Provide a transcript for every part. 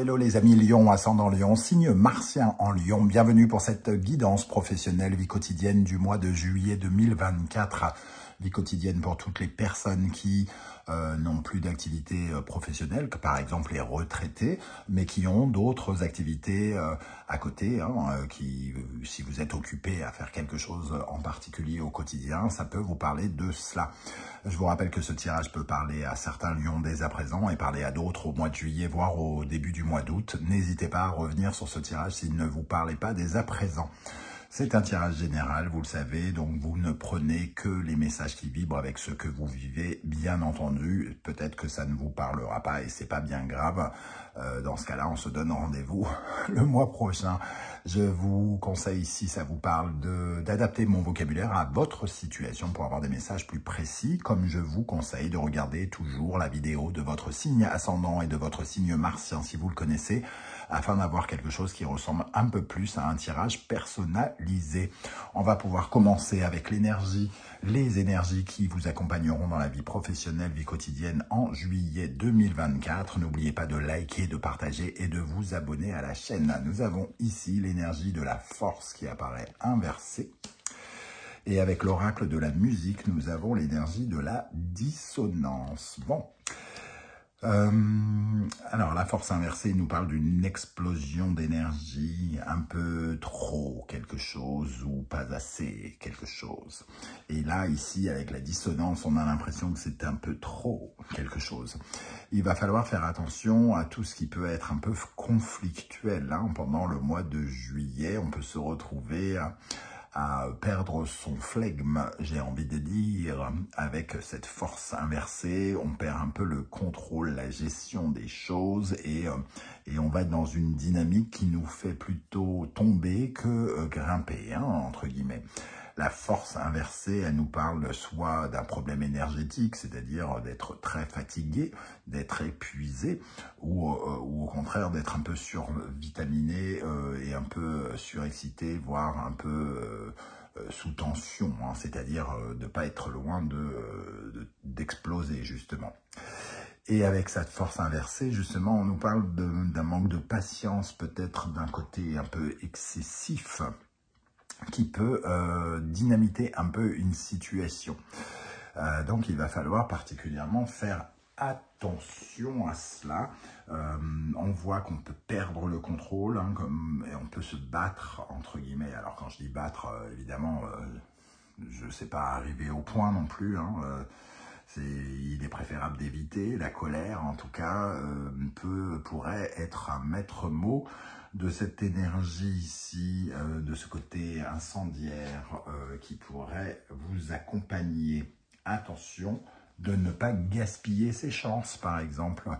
hello les amis Lion, ascendant Lion, signe martien en Lion. Bienvenue pour cette guidance professionnelle vie quotidienne du mois de juillet 2024. Vie quotidienne pour toutes les personnes qui n'ont plus d'activité professionnelle, que par exemple les retraités, mais qui ont d'autres activités à côté, qui, si vous êtes occupé à faire quelque chose en particulier au quotidien, ça peut vous parler de cela. Je vous rappelle que ce tirage peut parler à certains lions dès à présent et parler à d'autres au mois de juillet, voire au début du mois d'août. N'hésitez pas à revenir sur ce tirage s'il ne vous parlait pas dès à présent. C'est un tirage général, vous le savez, donc vous ne prenez que les messages qui vibrent avec ce que vous vivez, bien entendu. Peut-être que ça ne vous parlera pas et c'est pas bien grave. Dans ce cas-là, on se donne rendez-vous le mois prochain. Je vous conseille, si ça vous parle, d'adapter mon vocabulaire à votre situation pour avoir des messages plus précis, comme je vous conseille de regarder toujours la vidéo de votre signe ascendant et de votre signe martien, si vous le connaissez, afin d'avoir quelque chose qui ressemble un peu plus à un tirage personnalisé. On va pouvoir commencer avec l'énergie, les énergies qui vous accompagneront dans la vie professionnelle, vie quotidienne en juillet 2024. N'oubliez pas de liker, de partager et de vous abonner à la chaîne. Nous avons ici l'énergie de la force qui apparaît inversée. Et avec l'oracle de la musique, nous avons l'énergie de la dissonance. Bon. Alors, la force inversée nous parle d'une explosion d'énergie, un peu trop quelque chose ou pas assez quelque chose. Et là, ici, avec la dissonance, on a l'impression que c'est un peu trop quelque chose. Il va falloir faire attention à tout ce qui peut être un peu conflictuel. Pendant le mois de juillet, on peut se retrouver à perdre son flegme, j'ai envie de dire, avec cette force inversée, on perd un peu le contrôle, la gestion des choses et on va être dans une dynamique qui nous fait plutôt tomber que grimper, entre guillemets. La force inversée, elle nous parle soit d'un problème énergétique, c'est-à-dire d'être très fatigué, d'être épuisé, ou au contraire d'être un peu survitaminé et un peu surexcité, voire un peu sous tension, c'est-à-dire de ne pas être loin d'exploser justement. Et avec cette force inversée, justement, on nous parle d'un manque de patience, peut-être d'un côté un peu excessif, qui peut dynamiter un peu une situation. Donc, il va falloir particulièrement faire attention à cela. On voit qu'on peut perdre le contrôle, et on peut se battre, entre guillemets. Alors, quand je dis battre, évidemment, je ne sais pas arriver au point non plus. Il est préférable d'éviter. La colère, en tout cas, pourrait être un maître mot de cette énergie ici, de ce côté incendiaire qui pourrait vous accompagner. Attention de ne pas gaspiller ses chances, par exemple,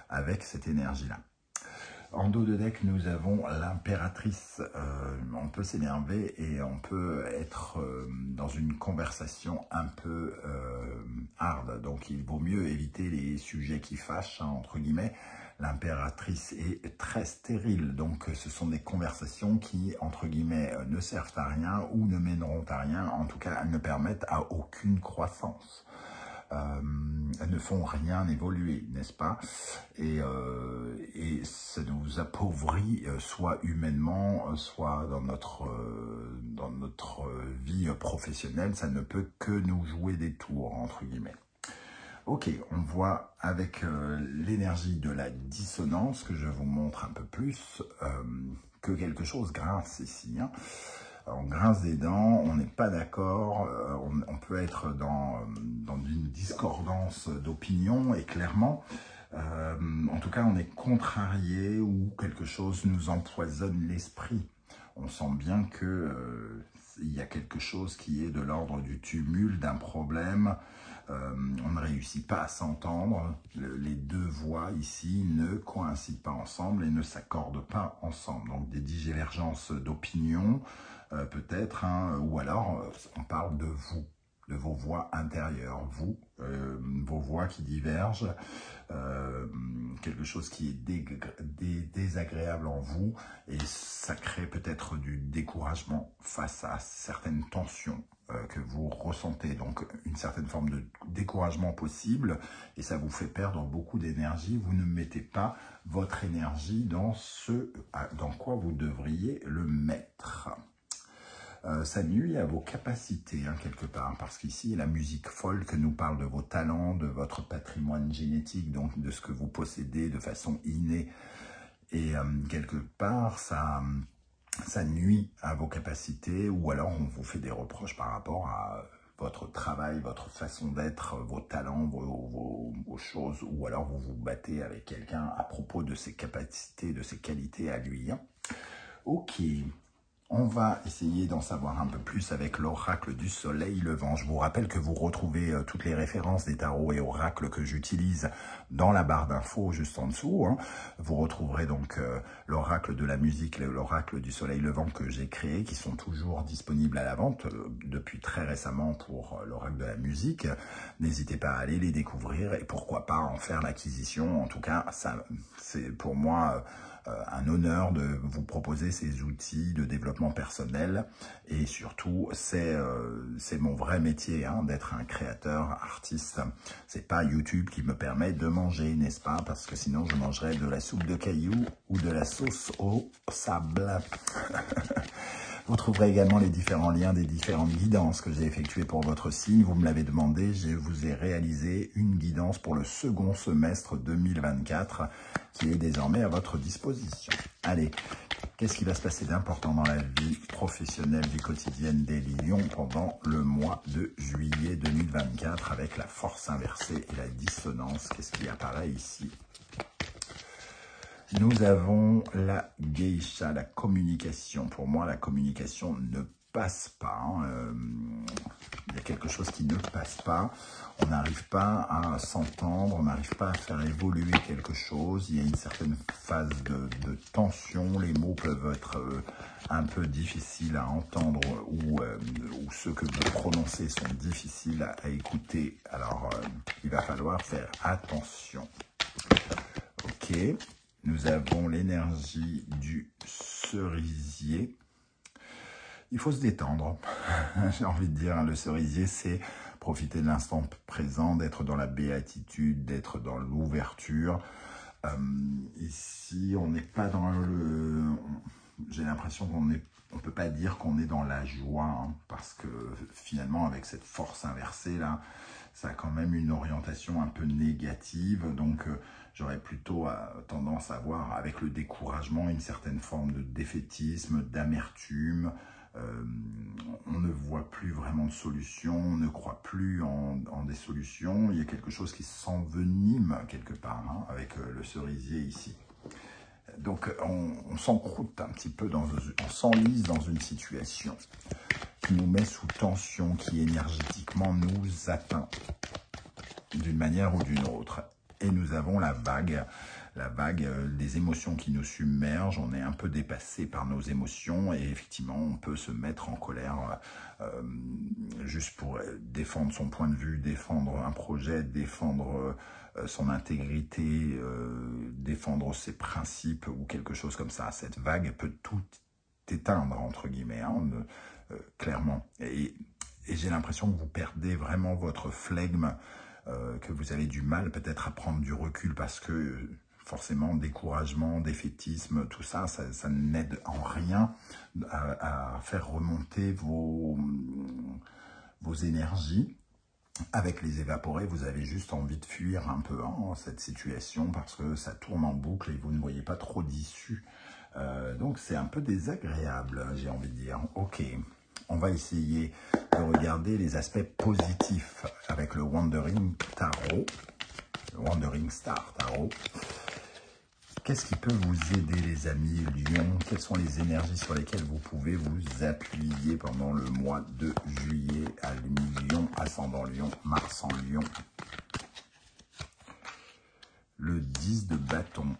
avec cette énergie-là. En dos de deck, nous avons l'impératrice. On peut s'énerver et on peut être dans une conversation un peu hard. Donc, il vaut mieux éviter les sujets qui fâchent, entre guillemets. L'impératrice est très stérile. Donc, ce sont des conversations qui, entre guillemets, ne servent à rien ou ne mèneront à rien. En tout cas, elles ne permettent à aucune croissance. Elles ne font rien évoluer, n'est-ce pas? Et ça nous appauvrit, soit humainement, soit dans notre vie professionnelle. Ça ne peut que nous jouer des tours, entre guillemets. Ok, on voit avec l'énergie de la dissonance, que je vous montre un peu plus, que quelque chose grince ici. On grince des dents, on n'est pas d'accord, on peut être dans une discordance d'opinion et clairement, en tout cas, on est contrarié ou quelque chose nous empoisonne l'esprit. On sent bien que il y a quelque chose qui est de l'ordre du tumulte, d'un problème. On ne réussit pas à s'entendre. Les deux voix ici ne coïncident pas ensemble et ne s'accordent pas ensemble. Donc des divergences d'opinion, peut-être, ou alors on parle de vous. de vos voix intérieures, vos voix qui divergent, quelque chose qui est désagréable en vous, et ça crée peut-être du découragement face à certaines tensions que vous ressentez, donc une certaine forme de découragement possible, et ça vous fait perdre beaucoup d'énergie. Vous ne mettez pas votre énergie dans ce dans quoi vous devriez le mettre. Ça nuit à vos capacités, hein, quelque part, parce qu'ici, la musique folk nous parle de vos talents, de votre patrimoine génétique, donc de ce que vous possédez de façon innée, et quelque part, ça nuit à vos capacités, ou alors on vous fait des reproches par rapport à votre travail, votre façon d'être, vos talents, vos choses, ou alors vous vous battez avec quelqu'un à propos de ses capacités, de ses qualités à lui. Hein. Ok. On va essayer d'en savoir un peu plus avec l'oracle du soleil levant. Je vous rappelle que vous retrouvez toutes les références des tarots et oracles que j'utilise dans la barre d'infos juste en dessous. Hein. Vous retrouverez donc l'oracle de la musique et l'oracle du soleil levant que j'ai créé, qui sont toujours disponibles à la vente depuis très récemment pour l'oracle de la musique. N'hésitez pas à aller les découvrir et pourquoi pas en faire l'acquisition. En tout cas, c'est pour moi un honneur de vous proposer ces outils de développement personnel, et surtout c'est mon vrai métier, hein, d'être un créateur, artiste. C'est pas YouTube qui me permet de manger, n'est-ce pas, parce que sinon je mangerais de la soupe de cailloux ou de la sauce au sable. Vous trouverez également les différents liens des différentes guidances que j'ai effectuées pour votre signe. Vous me l'avez demandé, je vous ai réalisé une guidance pour le second semestre 2024 qui est désormais à votre disposition. Allez, qu'est-ce qui va se passer d'important dans la vie professionnelle, vie quotidienne des lions pendant le mois de juillet 2024 avec la force inversée et la dissonance? Qu'est-ce qui apparaît ici? Nous avons la geisha, la communication. Pour moi, la communication ne passe pas. Il y a quelque chose qui ne passe pas. On n'arrive pas à s'entendre, on n'arrive pas à faire évoluer quelque chose. Il y a une certaine phase de tension. Les mots peuvent être un peu difficiles à entendre, ou ceux que vous prononcez sont difficiles à écouter. Alors, il va falloir faire attention. Ok. Nous avons l'énergie du cerisier. Il faut se détendre. J'ai envie de dire, le cerisier, c'est profiter de l'instant présent, d'être dans la béatitude, d'être dans l'ouverture. Ici, on n'est pas dans le... J'ai l'impression qu'on ne peut pas dire qu'on est dans la joie, hein, parce que finalement, avec cette force inversée, là, ça a quand même une orientation un peu négative. Donc, j'aurais plutôt tendance à voir avec le découragement une certaine forme de défaitisme, d'amertume. On ne voit plus vraiment de solution, on ne croit plus en des solutions. Il y a quelque chose qui s'envenime quelque part, hein, avec le cerisier ici. Donc on s'encroute un petit peu, on s'enlise dans une situation qui nous met sous tension, qui énergétiquement nous atteint d'une manière ou d'une autre. Et nous avons la vague des émotions qui nous submergent. On est un peu dépassé par nos émotions et effectivement, on peut se mettre en colère juste pour défendre son point de vue, défendre un projet, défendre son intégrité, défendre ses principes ou quelque chose comme ça. Cette vague peut tout éteindre, entre guillemets, hein, clairement. Et j'ai l'impression que vous perdez vraiment votre flegme, que vous avez du mal peut-être à prendre du recul parce que forcément découragement, défaitisme, tout ça, ça n'aide en rien à faire remonter vos énergies. Avec les évaporés, vous avez juste envie de fuir un peu, hein, cette situation parce que ça tourne en boucle et vous ne voyez pas trop d'issue. Donc c'est un peu désagréable, j'ai envie de dire. Ok. On va essayer de regarder les aspects positifs avec le Wandering Tarot, le Wandering Star Tarot. Qu'est-ce qui peut vous aider, les amis Lions? Quelles sont les énergies sur lesquelles vous pouvez vous appuyer pendant le mois de juillet à Lion, ascendant Lion, Mars en Lion? Le 10 de bâton.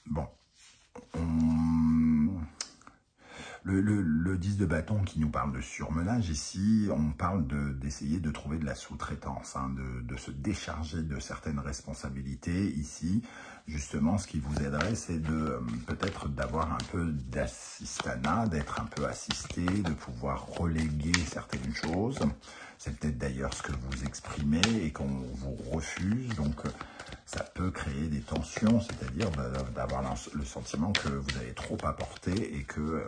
Bon. Le 10 10 de bâton qui nous parle de surmenage, ici, on parle d'essayer de trouver de la sous-traitance, hein, de se décharger de certaines responsabilités. Ici, justement, ce qui vous aiderait, c'est de peut-être d'avoir un peu d'assistanat, d'être un peu assisté, de pouvoir reléguer certaines choses. C'est peut-être d'ailleurs ce que vous exprimez et qu'on vous refuse, donc ça peut créer des tensions, c'est-à-dire d'avoir le sentiment que vous avez trop apporté et que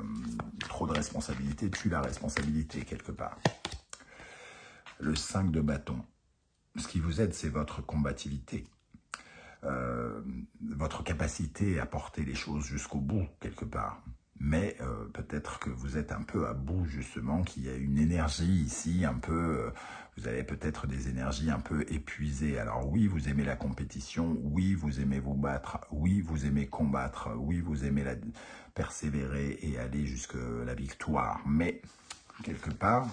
trop de responsabilité tue la responsabilité quelque part. Le 5 de bâton, ce qui vous aide, c'est votre combativité, votre capacité à porter les choses jusqu'au bout quelque part. Mais peut-être que vous êtes un peu à bout justement, qu'il y a une énergie ici un peu... vous avez peut-être des énergies un peu épuisées. Alors oui, vous aimez la compétition, oui, vous aimez vous battre, oui, vous aimez combattre, oui, vous aimez persévérer et aller jusqu'à la victoire. Mais quelque part,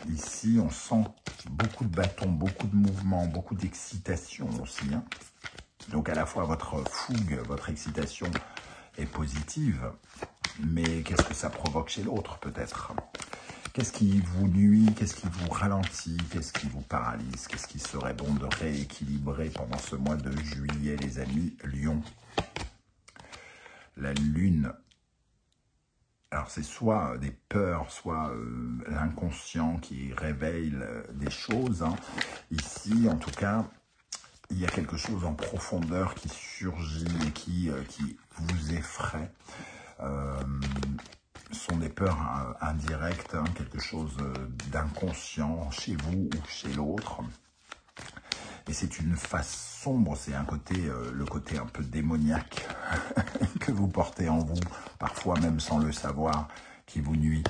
ici, on sent beaucoup de bâtons, beaucoup de mouvements, beaucoup d'excitation aussi, hein. Donc à la fois votre fougue, votre excitation est positive, mais qu'est-ce que ça provoque chez l'autre peut-être? Qu'est-ce qui vous nuit? Qu'est-ce qui vous ralentit? Qu'est-ce qui vous paralyse? Qu'est-ce qui serait bon de rééquilibrer pendant ce mois de juillet, les amis Lion? La Lune. Alors c'est soit des peurs, soit l'inconscient qui réveille des choses, hein. Ici, en tout cas, il y a quelque chose en profondeur qui surgit et qui vous effraie. Ce sont des peurs indirectes, hein, quelque chose d'inconscient chez vous ou chez l'autre. Et c'est une face sombre, c'est un côté, le côté un peu démoniaque que vous portez en vous, parfois même sans le savoir, qui vous nuit.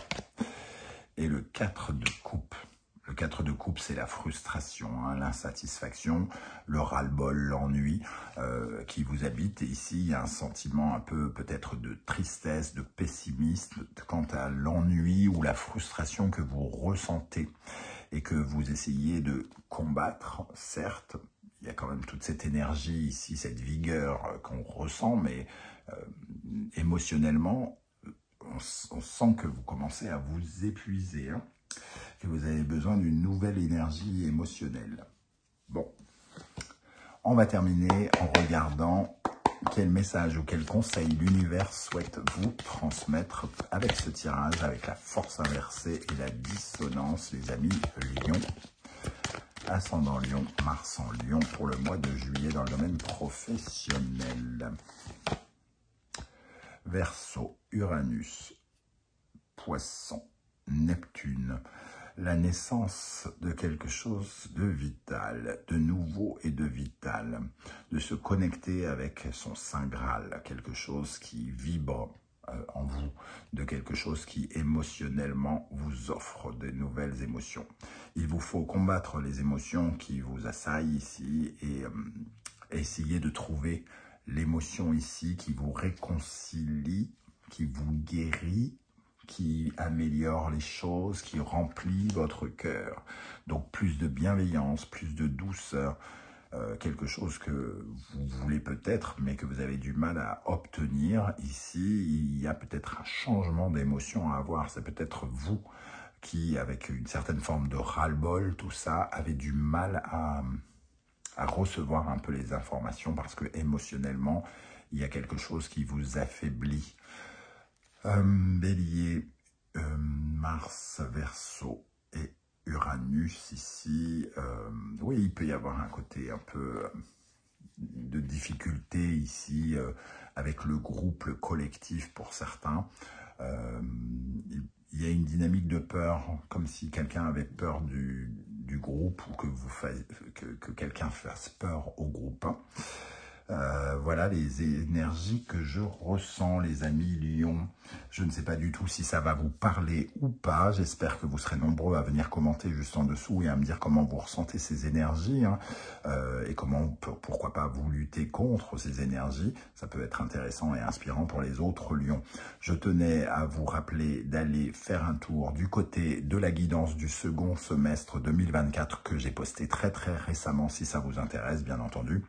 Et le 4 de coupe. Le 4 de coupe, c'est la frustration, hein, l'insatisfaction, le ras-le-bol, l'ennui qui vous habite. Et ici, il y a un sentiment un peu peut-être de tristesse, de pessimisme quant à l'ennui ou la frustration que vous ressentez et que vous essayez de combattre. Certes, il y a quand même toute cette énergie ici, cette vigueur qu'on ressent, mais émotionnellement, on sent que vous commencez à vous épuiser, hein, que vous avez besoin d'une nouvelle énergie émotionnelle. Bon, on va terminer en regardant quel message ou quel conseil l'univers souhaite vous transmettre avec ce tirage, avec la force inversée et la dissonance, les amis Lion. Ascendant Lion, Mars en Lion pour le mois de juillet dans le domaine professionnel. Verseau, Uranus, Poisson, Neptune. La naissance de quelque chose de vital, de nouveau et de vital, de se connecter avec son Saint Graal, quelque chose qui vibre en vous, de quelque chose qui émotionnellement vous offre de nouvelles émotions. Il vous faut combattre les émotions qui vous assaillent ici et essayer de trouver l'émotion ici qui vous réconcilie, qui vous guérit, qui améliore les choses, qui remplit votre cœur. Donc plus de bienveillance, plus de douceur, quelque chose que vous voulez peut-être, mais que vous avez du mal à obtenir. Ici, il y a peut-être un changement d'émotion à avoir. C'est peut-être vous qui, avec une certaine forme de ras-le-bol, tout ça, avez du mal à recevoir un peu les informations parce que émotionnellement, il y a quelque chose qui vous affaiblit. Bélier, Mars, Verseau et Uranus ici. Oui, il peut y avoir un côté un peu de difficulté ici avec le groupe, le collectif pour certains. Il y a une dynamique de peur, comme si quelqu'un avait peur du groupe ou que quelqu'un fasse peur au groupe. Voilà les énergies que je ressens, les amis Lion. Je ne sais pas du tout si ça va vous parler ou pas. J'espère que vous serez nombreux à venir commenter juste en dessous et à me dire comment vous ressentez ces énergies, hein, et comment, pourquoi pas, vous lutter contre ces énergies. Ça peut être intéressant et inspirant pour les autres Lions. Je tenais à vous rappeler d'aller faire un tour du côté de la guidance du second semestre 2024 que j'ai posté très récemment, si ça vous intéresse, bien entendu.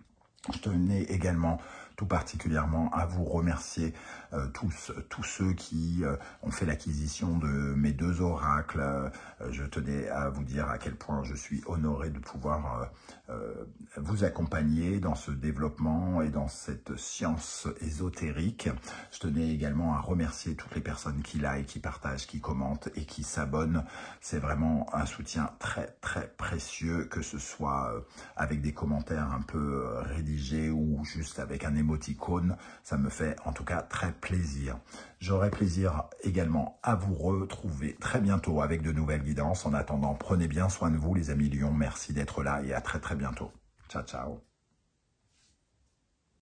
Je tenais également tout particulièrement à vous remercier tous ceux qui ont fait l'acquisition de mes 2 oracles. Je tenais à vous dire à quel point je suis honoré de pouvoir vous accompagner dans ce développement et dans cette science ésotérique. Je tenais également à remercier toutes les personnes qui likent, qui partagent, qui commentent et qui s'abonnent. C'est vraiment un soutien très très précieux, que ce soit avec des commentaires un peu rédigés ou juste avec un émoticône. Ça me fait en tout cas très plaisir. J'aurai plaisir également à vous retrouver très bientôt avec de nouvelles guidances. En attendant, prenez bien soin de vous les amis lions. Merci d'être là et à très très bientôt. Ciao, ciao.